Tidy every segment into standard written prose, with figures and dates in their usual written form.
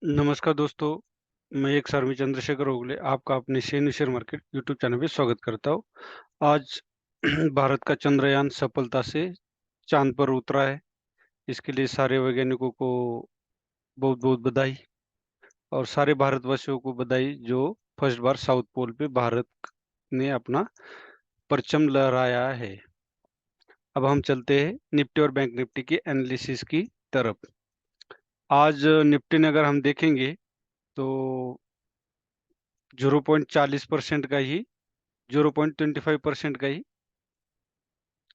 नमस्कार दोस्तों, मैं एक सर्वी चंद्रशेखर ओगले आपका अपने शेयर मार्केट यूट्यूब चैनल पे स्वागत करता हूँ। आज भारत का चंद्रयान सफलता से चांद पर उतरा है। इसके लिए सारे वैज्ञानिकों को बहुत बहुत बधाई और सारे भारतवासियों को बधाई जो फर्स्ट बार साउथ पोल पे भारत ने अपना परचम लहराया है। अब हम चलते हैं निफ्टी और बैंक निफ्टी की एनालिसिस की तरफ। आज निफ्टी ने अगर हम देखेंगे तो 0.40% का ही 0.25% का ही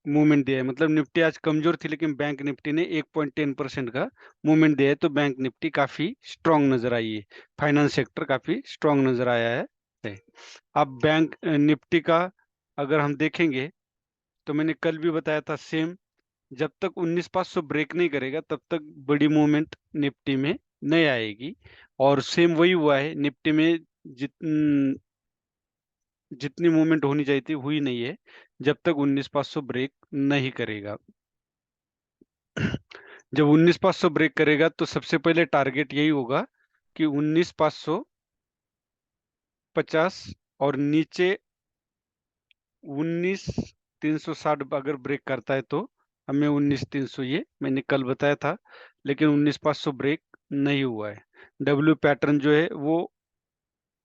मूवमेंट दिया है। मतलब निफ्टी आज कमजोर थी लेकिन बैंक निफ्टी ने 1.10% का मूवमेंट दिया है, तो बैंक निफ्टी काफी स्ट्रांग नजर आई है। फाइनेंस सेक्टर काफी स्ट्रांग नजर आया है। अब बैंक निफ्टी का अगर हम देखेंगे तो मैंने कल भी बताया था सेम, जब तक 19,500 ब्रेक नहीं करेगा तब तक बड़ी मूवमेंट निफ्टी में नहीं आएगी। और सेम वही हुआ है निफ्टी में। जित जितनी मूवमेंट होनी चाहिए थी हुई नहीं है, जब तक 19,500 ब्रेक नहीं करेगा। जब 19,500 ब्रेक करेगा तो सबसे पहले टारगेट यही होगा कि 19,550 और नीचे 19,360 अगर ब्रेक करता है तो हमें 19,300, ये मैंने कल बताया था। लेकिन 19,500 ब्रेक नहीं हुआ है। डब्ल्यू पैटर्न जो है वो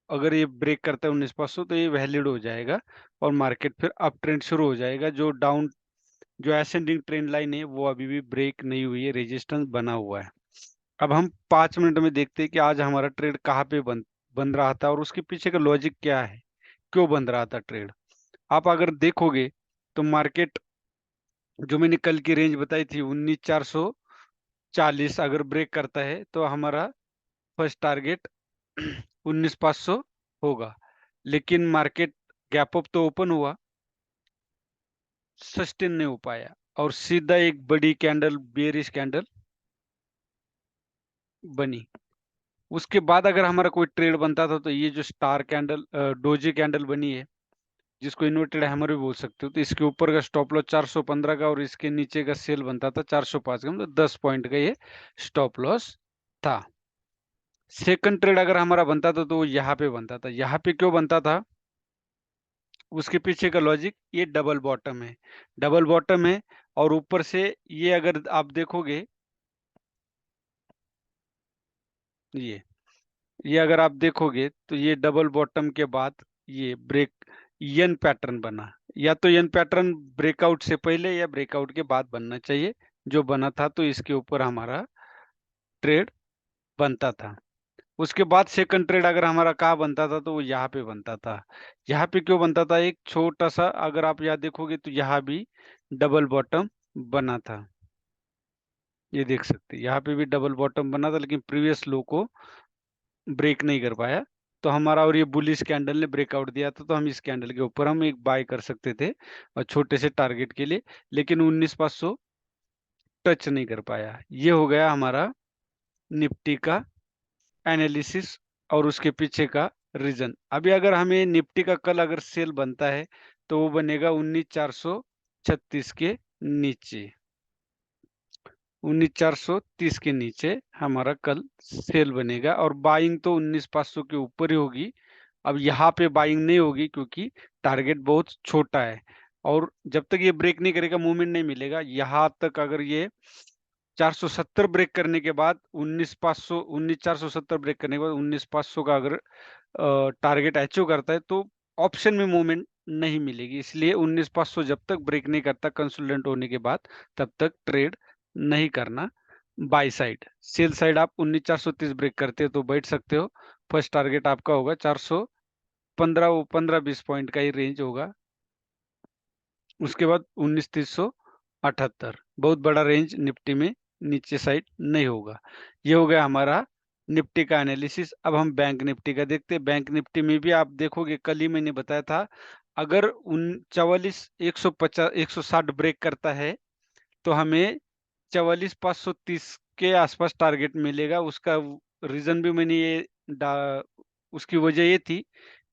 अगर ये ब्रेक करता है 19,500 तो ये वैलिड हो जाएगा और मार्केट फिर अप ट्रेंड शुरू हो जाएगा। जो असेंडिंग ट्रेंड लाइन है वो अभी भी ब्रेक नहीं हुई है, रेजिस्टेंस बना हुआ है। अब हम 5 मिनट में देखते हैं कि आज हमारा ट्रेड कहाँ पे बन रहा था और उसके पीछे का लॉजिक क्या है, क्यों बन रहा था ट्रेड। आप अगर देखोगे तो मार्केट, जो मैंने कल की रेंज बताई थी 19,440, अगर ब्रेक करता है तो हमारा फर्स्ट टारगेट 19,500 होगा। लेकिन मार्केट गैप अप तो ओपन हुआ, सस्टेन नहीं हो पाया और सीधा एक बड़ी कैंडल, बेयरिश कैंडल बनी। उसके बाद अगर हमारा कोई ट्रेड बनता था तो ये जो स्टार कैंडल, डोजी कैंडल बनी है, जिसको इन्वर्टेड हैमर भी बोल सकते हो, तो इसके ऊपर का स्टॉप लॉस 415 का और इसके नीचे का सेल बनता था 405 का, मतलब 10 पॉइंट का ये स्टॉप लॉस था। सेकंड ट्रेड अगर हमारा बनता था तो वो यहाँ पे बनता था। यहाँ पे क्यों बनता था, उसके पीछे का लॉजिक, ये डबल बॉटम है। डबल बॉटम है और ऊपर से ये अगर आप देखोगे, ये ये अगर आप देखोगे तो ये डबल बॉटम के बाद ये ब्रेक यन पैटर्न बना। या तो यन पैटर्न ब्रेकआउट से पहले या ब्रेकआउट के बाद बनना चाहिए, जो बना था तो इसके ऊपर हमारा ट्रेड बनता था। उसके बाद सेकंड ट्रेड अगर हमारा कहाँ बनता था तो वो यहाँ पे बनता था। यहाँ पे क्यों बनता था, एक छोटा सा अगर आप यहाँ देखोगे तो यहाँ भी डबल बॉटम बना था। ये देख सकते हैं यहाँ पे भी डबल बॉटम बना था लेकिन प्रीवियस लो को ब्रेक नहीं कर पाया। तो हमारा, और ये बुलिश कैंडल ने ब्रेकआउट दिया था तो हम इस कैंडल के ऊपर हम एक बाय कर सकते थे और छोटे से टारगेट के लिए। लेकिन 19,500 टच नहीं कर पाया। ये हो गया हमारा निफ्टी का एनालिसिस और उसके पीछे का रीजन। अभी अगर हमें निफ्टी का कल अगर सेल बनता है तो वो बनेगा 19,436 के नीचे। 19,430 के नीचे हमारा कल सेल बनेगा और बाइंग तो 19,500 के ऊपर ही होगी। अब यहाँ पे बाइंग नहीं होगी क्योंकि टारगेट बहुत छोटा है और जब तक ये ब्रेक नहीं करेगा मूवमेंट नहीं मिलेगा। यहाँ तक अगर ये 470 ब्रेक करने के बाद 19,500, 19,470 ब्रेक करने के बाद 19,500 का अगर टारगेट अचीव करता है तो ऑप्शन में मूवमेंट नहीं मिलेगी। इसलिए 19,500 जब तक ब्रेक नहीं करता कंसोलिडेट होने के बाद, तब तक ट्रेड नहीं करना। बाई साइड, सेल साइड आप 19,430 ब्रेक करते हो तो बैठ सकते हो। फर्स्ट टारगेट आपका होगा 415, वो 15-20 पॉइंट का ही रेंज होगा। उसके बाद 19,378, बहुत बड़ा रेंज निफ्टी में नीचे साइड नहीं होगा। ये हो गया हमारा निफ्टी का एनालिसिस। अब हम बैंक निफ्टी का देखते हैं। बैंक निफ्टी में भी आप देखोगे, कल ही मैंने बताया था, अगर उन 44 150 160 ब्रेक करता है तो हमें 44,530 के आसपास टारगेट मिलेगा। उसका रीजन भी मैंने उसकी वजह ये थी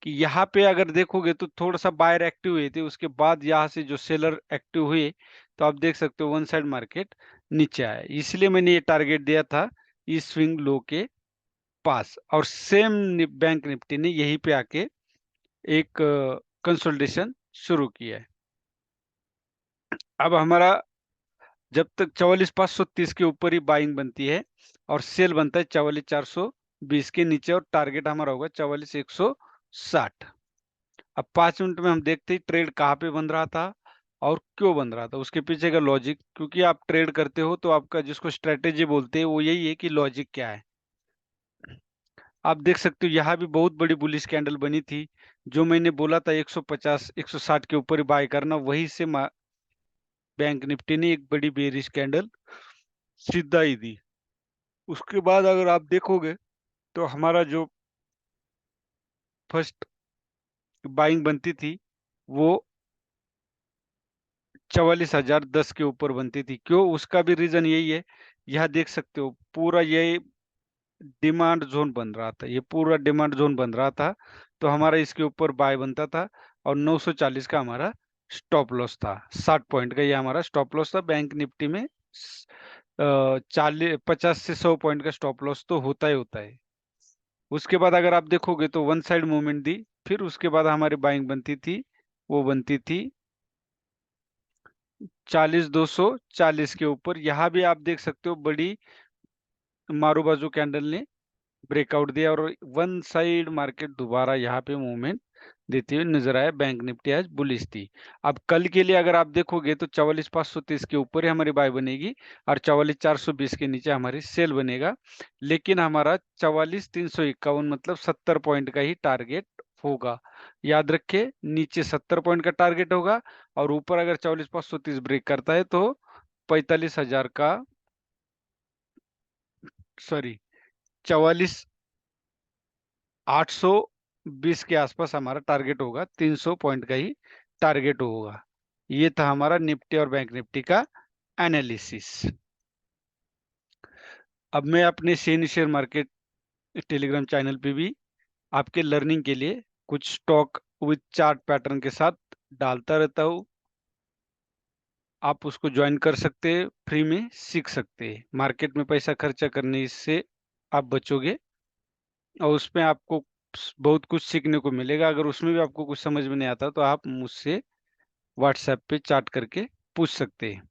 कि यहाँ पे अगर देखोगे तो थोड़ा सा बायर एक्टिव हुए थे, उसके बाद यहाँ से जो सेलर एक्टिव हुए तो आप देख सकते हो वन साइड मार्केट नीचे आया। इसलिए मैंने ये टारगेट दिया था इस स्विंग लो के पास, और सेम बैंक निफ्टी ने यहीं पे आके एक कंसोलिडेशन शुरू किया है। अब हमारा जब तक 44,530 के ऊपर ही बाइंग बनती है और सेल बनता है 44,420 के नीचे, और टारगेट हमारा होगा 44,160। अब 5 मिनट में हम देखते ही ट्रेड कहाँ पे बन रहा था और क्यों बन रहा था, उसके पीछे का लॉजिक। क्योंकि आप ट्रेड करते हो तो आपका जिसको स्ट्रेटेजी बोलते हैं वो यही है कि लॉजिक क्या है। आप देख सकते हो यहाँ भी बहुत बड़ी बुलिश कैंडल बनी थी। जो मैंने बोला था 150 160 के ऊपर ही बाय करना, वही से बैंक निफ्टी ने एक बड़ी बेरिश कैंडल सीधा ही दी। उसके बाद अगर आप देखोगे तो हमारा जो फर्स्ट बाइंग बनती थी वो 44,010 के ऊपर बनती थी। क्यों, उसका भी रीजन यही है। यह देख सकते हो पूरा ये डिमांड जोन बन रहा था, ये पूरा डिमांड जोन बन रहा था, तो हमारा इसके ऊपर बाय बनता था। और 940 का हमारा स्टॉप लॉस था, 60 पॉइंट का ये हमारा स्टॉप लॉस था। बैंक निफ्टी में 50 से 100 पॉइंट का स्टॉप लॉस तो होता ही होता है। उसके बाद अगर आप देखोगे तो वन साइड मूवमेंट दी, फिर उसके बाद हमारी बाइंग बनती थी, वो बनती थी 40,240 के ऊपर। यहाँ भी आप देख सकते हो बड़ी मारू बाजू कैंडल ने ब्रेकआउट दिया और वन साइड मार्केट दोबारा यहाँ पे मूवमेंट देते हुए नजर आया। बैंक निफ्टी आज बुलिश थी। अब कल के लिए अगर आप देखोगे तो 44,530 के ऊपर ही हमारी बाय बनेगी और 44,420 के नीचे हमारी सेल बनेगा। लेकिन हमारा 44,351 मतलब 70 पॉइंट का ही टारगेट होगा। याद रखे, नीचे 70 पॉइंट का टारगेट होगा और ऊपर अगर 44,530 ब्रेक करता है तो 45,000 का, सॉरी, 44,820 के आसपास हमारा टारगेट होगा, 300 पॉइंट का ही टारगेट होगा। ये था हमारा निफ्टी और बैंक निफ्टी का एनालिसिस। अब मैं अपने सेनी शेयर मार्केट टेलीग्राम चैनल पे भी आपके लर्निंग के लिए कुछ स्टॉक विद चार्ट पैटर्न के साथ डालता रहता हूँ। आप उसको ज्वाइन कर सकते हैं, फ्री में सीख सकते हैं। मार्केट में पैसा खर्चा करने से आप बचोगे और उसमें आपको बहुत कुछ सीखने को मिलेगा। अगर उसमें भी आपको कुछ समझ में नहीं आता तो आप मुझसे व्हाट्सएप पे चैट करके पूछ सकते हैं।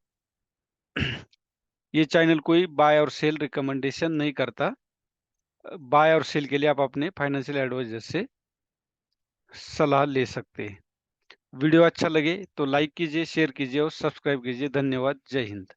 ये चैनल कोई बाय और सेल रिकमेंडेशन नहीं करता। बाय और सेल के लिए आप अपने फाइनेंशियल एडवाइजर से सलाह ले सकते हैं। वीडियो अच्छा लगे तो लाइक कीजिए, शेयर कीजिए और सब्सक्राइब कीजिए। धन्यवाद। जय हिंद।